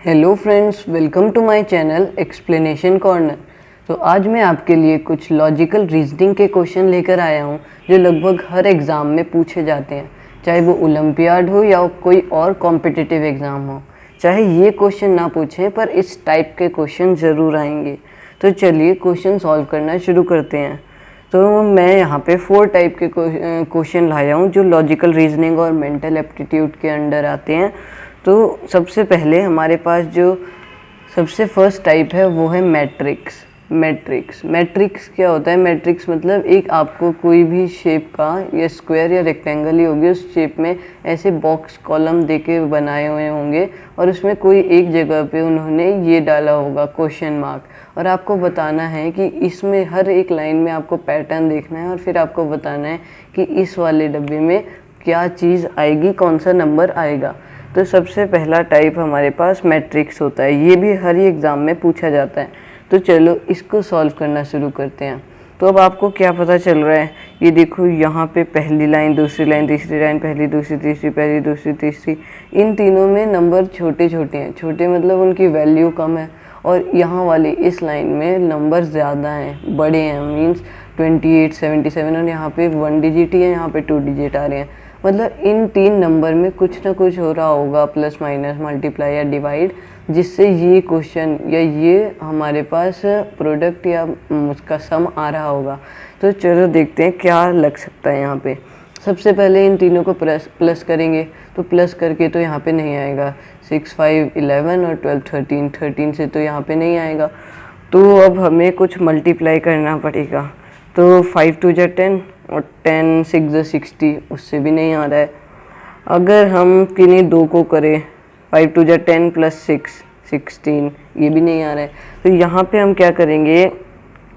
Hello friends, welcome to my channel explanation corner. तो आज मैं आपके लिए कुछ लॉजिकल रीजनिंग के क्वेश्चन लेकर आया हूं जो लगभग हर एग्ज़ाम में पूछे जाते हैं, चाहे वो ओलंपियाड हो या कोई और कॉम्पिटिटिव एग्ज़ाम हो। चाहे ये क्वेश्चन ना पूछें पर इस टाइप के क्वेश्चन ज़रूर आएंगे। तो चलिए क्वेश्चन सॉल्व करना शुरू करते हैं। तो मैं यहाँ पे 4 टाइप के क्वेश्चन लाया हूँ जो लॉजिकल रीजनिंग और मेंटल एप्टीट्यूड के अंडर आते हैं। तो सबसे पहले हमारे पास जो सबसे फर्स्ट टाइप है वो है मैट्रिक्स। मैट्रिक्स क्या होता है? मैट्रिक्स मतलब एक आपको कोई भी शेप का या स्क्वायर या रेक्टेंगल ही होगी, उस शेप में ऐसे बॉक्स कॉलम देके बनाए हुए होंगे और उसमें कोई एक जगह पे उन्होंने ये डाला होगा क्वेश्चन मार्क, और आपको बताना है कि इसमें हर एक लाइन में आपको पैटर्न देखना है और फिर आपको बताना है कि इस वाले डब्बे में क्या चीज़ आएगी, कौन सा नंबर आएगा। तो सबसे पहला टाइप हमारे पास मैट्रिक्स होता है। ये भी हर एग्ज़ाम में पूछा जाता है। तो चलो इसको सॉल्व करना शुरू करते हैं। तो अब आपको क्या पता चल रहा है? ये देखो, यहाँ पे पहली लाइन, दूसरी लाइन, तीसरी लाइन, पहली दूसरी तीसरी, पहली दूसरी तीसरी, इन तीनों में नंबर छोटे छोटे हैं। छोटे मतलब उनकी वैल्यू कम है, और यहाँ वाली इस लाइन में नंबर ज़्यादा हैं, बड़े हैं, मीन्स 28, 77, और यहाँ पे 1 डिजिट ही है, यहाँ पे 2 डिजिट आ रहे हैं। मतलब इन 3 नंबर में कुछ ना कुछ हो रहा होगा, प्लस माइनस मल्टीप्लाई या डिवाइड, जिससे ये क्वेश्चन या ये हमारे पास प्रोडक्ट या उसका सम आ रहा होगा। तो चलो देखते हैं क्या लग सकता है यहाँ पे। सबसे पहले इन तीनों को प्लस करेंगे, तो प्लस करके तो यहाँ पे नहीं आएगा। 6, 5, 11 और 12, 13, 13 से तो यहाँ पे नहीं आएगा। तो अब हमें कुछ मल्टीप्लाई करना पड़ेगा। तो 5 2 जा 10 और 10 6 जा 60, उससे भी नहीं आ रहा है। अगर हम किन्हीं दो को करें, 5 2 जा 10 प्लस 6 16, ये भी नहीं आ रहा है। तो यहाँ पे हम क्या करेंगे,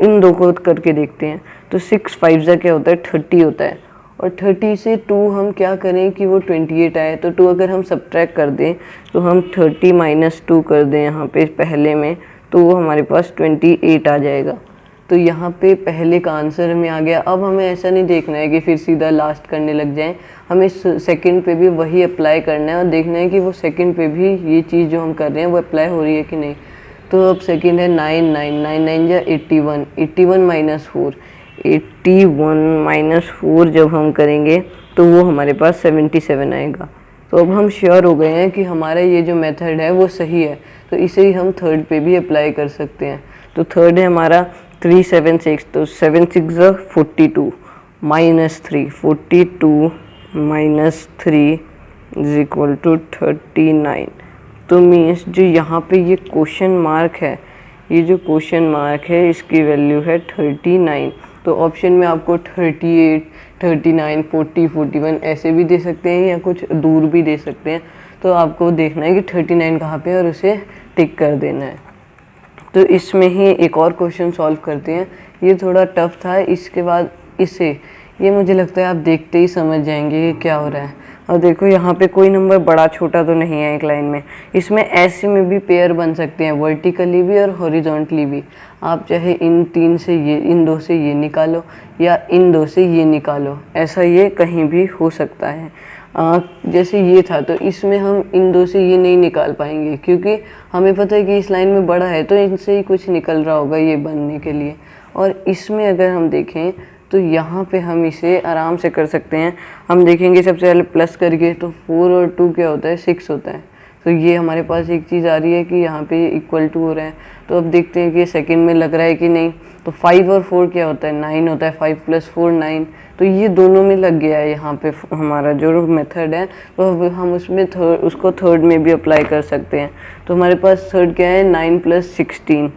इन दो को करके देखते हैं। तो 6 5 जा क्या होता है, 30 होता है, और 30 से 2 हम क्या करें कि वो 28 आए। तो 2 अगर हम सब्ट्रैक्ट कर दें, तो हम 30 माइनस 2 कर दें यहाँ पे पहले में, तो वो हमारे पास 28 आ जाएगा। तो यहाँ पे पहले का आंसर हमें आ गया। अब हमें ऐसा नहीं देखना है कि फिर सीधा लास्ट करने लग जाएं, हमें सेकंड पे भी वही अप्लाई करना है और देखना है कि वो सेकंड पे भी ये चीज़ जो हम कर रहे हैं वो अप्लाई हो रही है कि नहीं। तो अब सेकंड है 9 9 9 9 या 81, 81 माइनस 4, 81 माइनस 4 जब हम करेंगे तो वो हमारे पास 77 आएगा। तो अब हम श्योर हो गए हैं कि हमारा ये जो मेथड है वो सही है, तो इसे ही हम थर्ड पे भी अप्लाई कर सकते हैं। तो थर्ड है हमारा 3 7 6, तो 7 6 42 minus 3, 42 minus 3 is equal to 39। तो मीन्स जो यहाँ पे ये क्वेश्चन मार्क है, ये जो क्वेश्चन मार्क है इसकी वैल्यू है 39। तो ऑप्शन में आपको 38, 39, 40, 41 ऐसे भी दे सकते हैं या कुछ दूर भी दे सकते हैं। तो आपको देखना है कि 39 कहाँ पे है और उसे टिक कर देना है। तो इसमें ही एक और क्वेश्चन सॉल्व करते हैं। ये थोड़ा टफ था, इसके बाद इसे ये मुझे लगता है आप देखते ही समझ जाएंगे कि क्या हो रहा है। और देखो यहाँ पे कोई नंबर बड़ा छोटा तो नहीं है एक लाइन में। इसमें ऐसे में भी पेयर बन सकते हैं, वर्टिकली भी और हॉरिजॉन्टली भी। आप चाहे इन 3 से ये, इन 2 से ये निकालो या इन 2 से ये निकालो, ऐसा ये कहीं भी हो सकता है। जैसे ये था, तो इसमें हम इन 2 से ये नहीं निकाल पाएंगे क्योंकि हमें पता है कि इस लाइन में बड़ा है, तो इनसे ही कुछ निकल रहा होगा ये बनने के लिए। और इसमें अगर हम देखें तो यहाँ पे हम इसे आराम से कर सकते हैं। हम देखेंगे सबसे पहले प्लस करके, तो 4 और 2 क्या होता है, 6 होता है। तो ये हमारे पास एक चीज़ आ रही है कि यहाँ पे इक्वल टू हो रहा है। तो अब देखते हैं कि सेकंड में लग रहा है कि नहीं। तो 5 और 4 क्या होता है, 9 होता है। 5 + 4 9, तो ये दोनों में लग गया है यहाँ पे हमारा जो मेथड है। तो अब हम उसमें उसको थर्ड में भी अप्लाई कर सकते हैं। तो हमारे पास थर्ड क्या है, 9 + 16,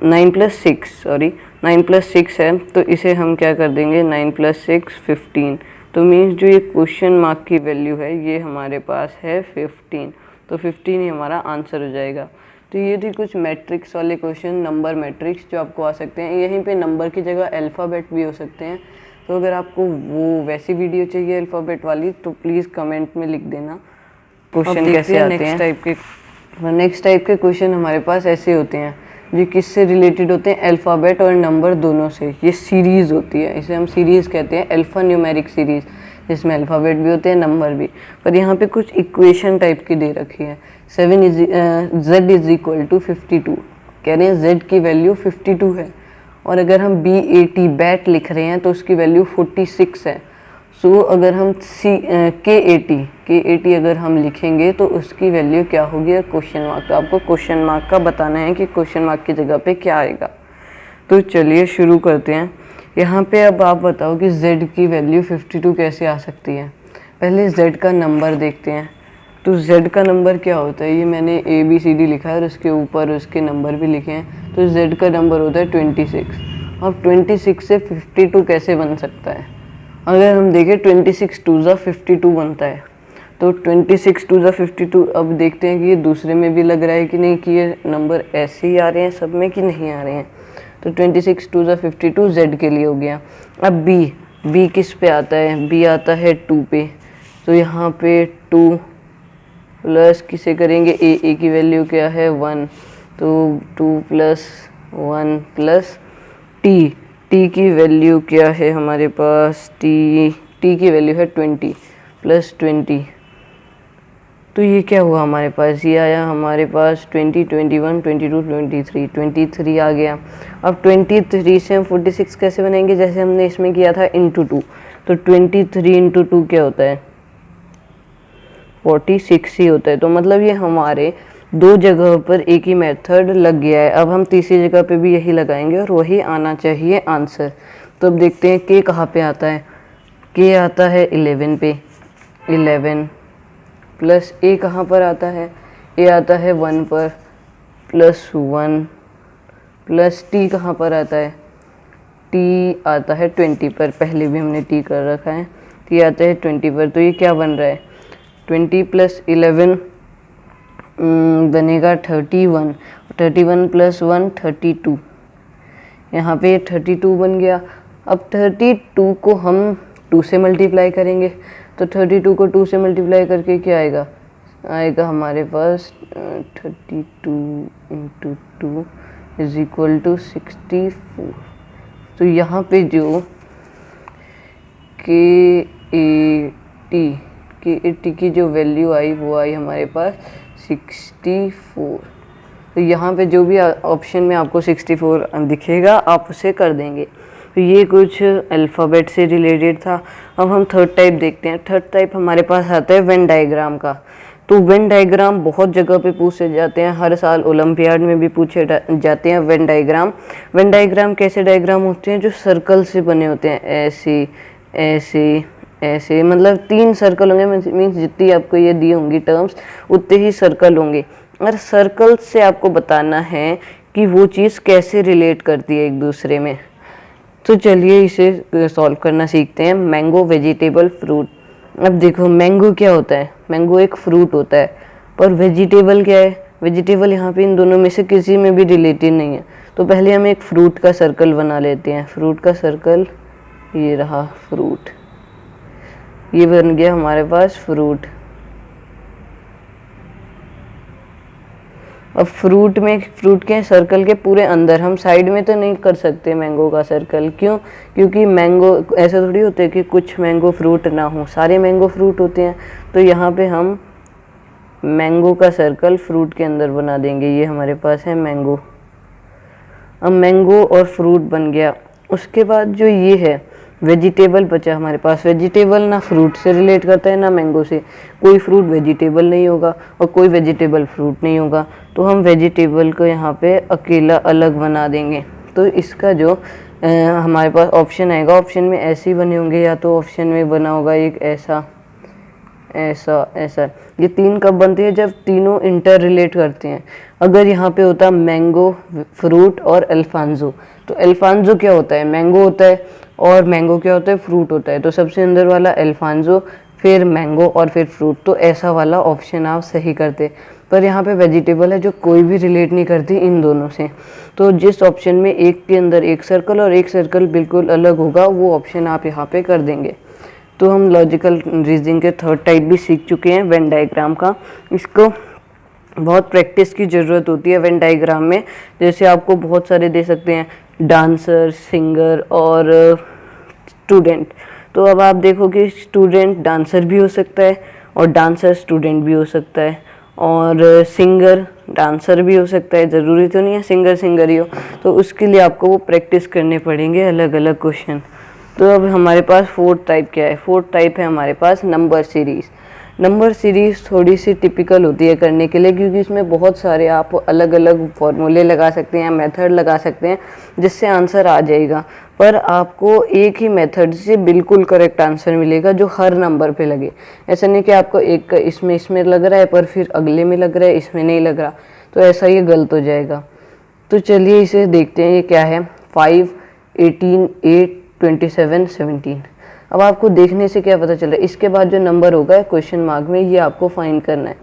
9 + 6 सॉरी 9 + 6 है। तो इसे हम क्या कर देंगे, 9 + 6 15। तो मीन्स जो ये क्वेश्चन मार्क की वैल्यू है ये हमारे पास है 15। तो 15 ही हमारा आंसर हो जाएगा। तो ये थी कुछ मैट्रिक्स वाले क्वेश्चन, नंबर मैट्रिक्स जो आपको आ सकते हैं। यहीं पे नंबर की जगह अल्फ़ाबेट भी हो सकते हैं। तो अगर आपको वो वैसी वीडियो चाहिए अल्फ़ाबेट वाली तो प्लीज़ कमेंट में लिख देना क्वेश्चन कैसे आते हैं। नेक्स्ट टाइप के क्वेश्चन हमारे पास ऐसे होते हैं जो किससे रिलेटेड होते हैं, अल्फ़ाबेट और नंबर दोनों से। ये सीरीज़ होती है, इसे हम सीरीज़ कहते हैं, अल्फ़ा न्यूमेरिक सीरीज़। जिसमें अल्फ़ाबेट भी होते हैं, नंबर भी। पर यहाँ पे कुछ इक्वेशन टाइप की दे रखी है। z इज इक्वल टू 52, कह रहे हैं z की वैल्यू 52 है, और अगर हम BAT बैट लिख रहे हैं तो उसकी वैल्यू 46 है। सो अगर हम KAT अगर हम लिखेंगे तो उसकी वैल्यू क्या होगी, और क्वेश्चन मार्क, तो आपको क्वेश्चन मार्क का बताना है कि क्वेश्चन मार्क की जगह पे क्या आएगा। तो चलिए शुरू करते हैं। यहाँ पे अब आप बताओ कि z की वैल्यू 52 कैसे आ सकती है। पहले z का नंबर देखते हैं। तो z का नंबर क्या होता है, ये मैंने ABCD लिखा है और उसके ऊपर उसके नंबर भी लिखे हैं। तो z का नंबर होता है 26। अब 26 से 52 कैसे बन सकता है, अगर हम देखें 26 2 ज़ा 52 बनता है। तो 26 2 ज़ा 52, अब देखते हैं कि ये दूसरे में भी लग रहा है कि नहीं, कि ये नंबर ऐसे ही आ रहे हैं सब में कि नहीं आ रहे हैं। तो 26 2 ज़ा 52 z के लिए हो गया। अब b किस पे आता है, b आता है 2 पे। तो यहाँ पे 2 प्लस किसे करेंगे, a की वैल्यू क्या है 1, तो 2 प्लस 1 प्लस t की वैल्यू क्या है हमारे पास, t की वैल्यू है 20 प्लस 20। तो ये क्या हुआ हमारे पास, ये आया हमारे पास 20, 21, 22, 23 आ गया। अब 23 से हम 46 कैसे बनाएंगे, जैसे हमने इसमें किया था इंटू 2। तो 23 इंटू 2 क्या होता है, 46 ही होता है। तो मतलब ये हमारे दो जगह पर एक ही मेथड लग गया है। अब हम तीसरी जगह पे भी यही लगाएंगे और वही आना चाहिए आंसर। तो अब देखते हैं के कहाँ पे आता है, के आता है 11 पे, 11 प्लस ए कहाँ पर आता है, ए आता है 1 पर प्लस 1 प्लस टी कहाँ पर आता है, टी आता है 20 पर, पहले भी हमने टी कर रखा है, टी आता है 20 पर। तो ये क्या बन रहा है, 20 प्लस 11 बनेगा 31, 31 प्लस 1 32, यहाँ पे 32 बन गया। अब 32 को हम 2 से मल्टीप्लाई करेंगे, तो 32 को 2 से मल्टीप्लाई करके क्या आएगा, आएगा हमारे पास 32 इंटू 2 इज इक्वल टू 64। तो यहाँ पे जो के टी की जो वैल्यू आई वो आई हमारे पास 64। तो यहाँ पे जो भी ऑप्शन में आपको 64 दिखेगा आप उसे कर देंगे। तो ये कुछ अल्फ़ाबेट से रिलेटेड था। अब हम थर्ड टाइप देखते हैं। थर्ड टाइप हमारे पास आता है वेन डायग्राम का। तो वेन डायग्राम बहुत जगह पे पूछे जाते हैं, हर साल ओलंपियाड में भी पूछे जाते हैं वेन डायग्राम। वेन डायग्राम कैसे डायग्राम होते हैं, जो सर्कल से बने होते हैं, ऐसे ऐसे ऐसे, मतलब 3 सर्कल होंगे, मीन्स जितनी आपको ये दी होंगी टर्म्स उतने ही सर्कल होंगे, और सर्कल से आपको बताना है कि वो चीज़ कैसे रिलेट करती है एक दूसरे में। तो चलिए इसे सॉल्व करना सीखते हैं। Mango vegetable fruit. अब देखो मैंगो क्या होता है, मैंगो एक फ्रूट होता है, पर वेजिटेबल क्या है, वेजिटेबल यहाँ पे इन दोनों में से किसी में भी रिलेटेड नहीं है। तो पहले हम एक फ्रूट का सर्कल बना लेते हैं। फ्रूट का सर्कल ये रहा, फ्रूट, ये बन गया हमारे पास फ्रूट। अब फ्रूट में, फ्रूट के सर्कल के पूरे अंदर, हम साइड में तो नहीं कर सकते मैंगो का सर्कल, क्यों, क्योंकि मैंगो ऐसा थोड़ी होता है कि कुछ मैंगो फ्रूट ना हो, सारे मैंगो फ्रूट होते हैं। तो यहाँ पे हम मैंगो का सर्कल फ्रूट के अंदर बना देंगे। ये हमारे पास है मैंगो। अब मैंगो और फ्रूट बन गया। उसके बाद जो ये है वेजिटेबल बचा हमारे पास। वेजिटेबल ना फ्रूट से रिलेट करता है ना मैंगो से, कोई फ्रूट वेजिटेबल नहीं होगा और कोई वेजिटेबल फ्रूट नहीं होगा। तो हम वेजिटेबल को यहाँ पे अकेला अलग बना देंगे। तो इसका जो हमारे पास ऑप्शन आएगा, ऑप्शन में ऐसे ही बने होंगे, या तो ऑप्शन में बना होगा एक ऐसा, ऐसा, ऐसा। ये 3 कब बनते हैं, जब तीनों इंटर रिलेट करते हैं। अगर यहाँ पे होता मैंगो, फ्रूट और अल्फांजो, तो अल्फांजो क्या होता है, मैंगो होता है, और मैंगो क्या होता है, फ्रूट होता है। तो सबसे अंदर वाला अल्फांजो, फिर मैंगो और फिर फ्रूट। तो ऐसा वाला ऑप्शन आप सही करते। पर यहाँ पे वेजिटेबल है जो कोई भी रिलेट नहीं करती इन दोनों से। तो जिस ऑप्शन में एक के अंदर एक सर्कल और एक सर्कल बिल्कुल अलग होगा, वो ऑप्शन आप यहाँ पे कर देंगे। तो हम लॉजिकल रीजनिंग के थर्ड टाइप भी सीख चुके हैं वेन डायग्राम का। इसको बहुत प्रैक्टिस की ज़रूरत होती है वेन डायग्राम में। जैसे आपको बहुत सारे दे सकते हैं, डांसर, सिंगर और स्टूडेंट। तो अब आप देखो कि स्टूडेंट डांसर भी हो सकता है और डांसर स्टूडेंट भी हो सकता है, और सिंगर डांसर भी हो सकता है, ज़रूरी तो नहीं है सिंगर सिंगर ही हो। तो उसके लिए आपको वो प्रैक्टिस करने पड़ेंगे अलग अलग क्वेश्चन। तो अब हमारे पास फोर्थ टाइप क्या है? फोर्थ टाइप है हमारे पास नंबर सीरीज़। नंबर सीरीज़ थोड़ी सी टिपिकल होती है करने के लिए, क्योंकि इसमें बहुत सारे आप अलग अलग फॉर्मूले लगा सकते हैं, मेथड लगा सकते हैं, जिससे आंसर आ जाएगा। पर आपको एक ही मेथड से बिल्कुल करेक्ट आंसर मिलेगा जो हर नंबर पे लगे। ऐसा नहीं कि आपको एक इसमें लग रहा है पर फिर अगले में लग रहा है, इसमें नहीं लग रहा, तो ऐसा ये गलत हो जाएगा। तो चलिए इसे देखते हैं, ये क्या है? 5, 18, 8, 27, 17। अब आपको देखने से क्या पता चल रहा है? इसके बाद जो नंबर होगा क्वेश्चन मार्क में, ये आपको फाइंड करना है।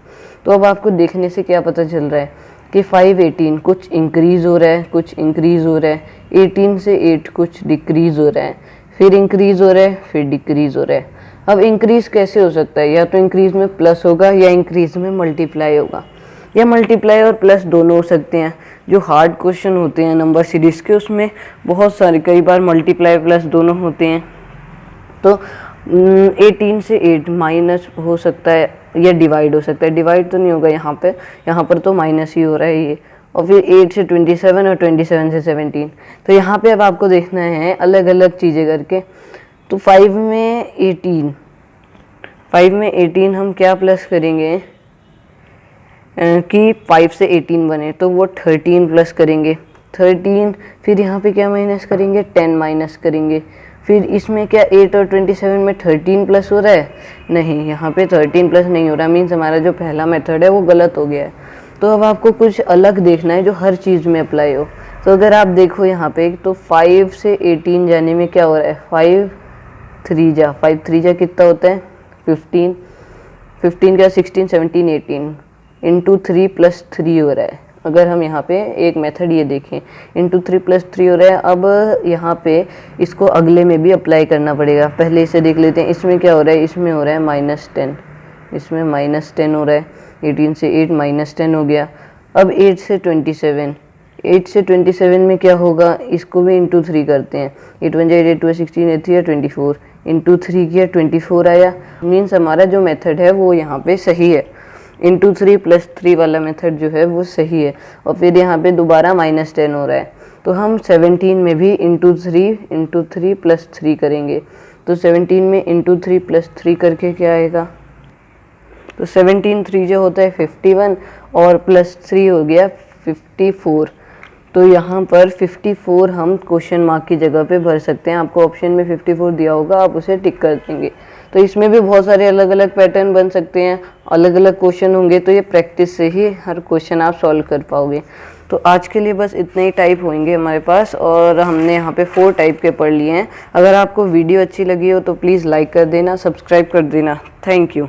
तो अब आपको देखने से क्या पता चल रहा है कि 5, 18 कुछ इंक्रीज़ हो रहा है, कुछ इंक्रीज़ हो रहा है, 18 से 8 कुछ डिक्रीज़ हो रहा है, फिर इंक्रीज़ हो रहा है, फिर डिक्रीज़ हो रहा है। अब इंक्रीज़ कैसे हो सकता है? या तो इंक्रीज़ में प्लस होगा या इंक्रीज़ में मल्टीप्लाई होगा, या मल्टीप्लाई और प्लस दोनों हो सकते हैं। जो हार्ड क्वेश्चन होते हैं नंबर सीरीज़ के, उसमें बहुत सारे कई बार मल्टीप्लाई प्लस दोनों होते हैं। तो 18 से 8 माइनस हो सकता है या डिवाइड हो सकता है। डिवाइड तो नहीं होगा यहाँ पर तो माइनस ही हो रहा है ये। और फिर 8 से 27 और 27 से 17। तो यहाँ पे अब आपको देखना है अलग अलग चीज़ें करके। तो 5 में 18 हम क्या प्लस करेंगे कि 5 से 18 बने, तो वो 13 प्लस करेंगे 13। फिर यहाँ पे क्या माइनस करेंगे? 10 माइनस करेंगे। फिर इसमें क्या 8 और 27 में 13 प्लस हो रहा है? नहीं, यहाँ पे 13 प्लस नहीं हो रहा, मीन्स हमारा जो पहला मेथड है वो गलत हो गया है। तो अब आपको कुछ अलग देखना है जो हर चीज़ में अप्लाई हो। तो अगर आप देखो यहाँ पे, तो 5 से 18 जाने में क्या हो रहा है? 5 3 जा कितना होता है? 15 15 क्या 16 17 18 इंटू 3 प्लस 3 हो रहा है। अगर हम यहाँ पे एक मेथड ये देखें, इंटू 3 प्लस 3 हो रहा है। अब यहाँ पे इसको अगले में भी अप्लाई करना पड़ेगा। पहले इसे देख लेते हैं, इसमें क्या हो रहा है? इसमें हो रहा है -10, इसमें -10 हो रहा है। 18 से 8 -10 हो गया। अब 8 से 27 में क्या होगा? इसको भी इंटू 3 करते हैं। 8 1 8 2 16 8 3 24 इंटू 3 किया 24 आया। मीन्स हमारा जो मेथड है वो यहाँ पे सही है। इंटू 3 प्लस 3 वाला मेथड जो है वो सही है। और फिर यहाँ पे दोबारा -10 हो रहा है। तो हम 17 में भी इंटू 3 प्लस 3 करेंगे। तो 17 में इंटू 3 प्लस 3 करके क्या आएगा? तो 17 3 जो होता है 51 और प्लस 3 हो गया 54। तो यहाँ पर 54 हम क्वेश्चन मार्क की जगह पे भर सकते हैं। आपको ऑप्शन में 54 दिया होगा, आप उसे टिक कर देंगे। तो इसमें भी बहुत सारे अलग अलग पैटर्न बन सकते हैं, अलग अलग क्वेश्चन होंगे। तो ये प्रैक्टिस से ही हर क्वेश्चन आप सॉल्व कर पाओगे। तो आज के लिए बस इतने ही टाइप होंगे हमारे पास, और हमने यहाँ पे 4 टाइप के पढ़ लिए हैं। अगर आपको वीडियो अच्छी लगी हो तो प्लीज़ लाइक कर देना, सब्सक्राइब कर देना। Thank you.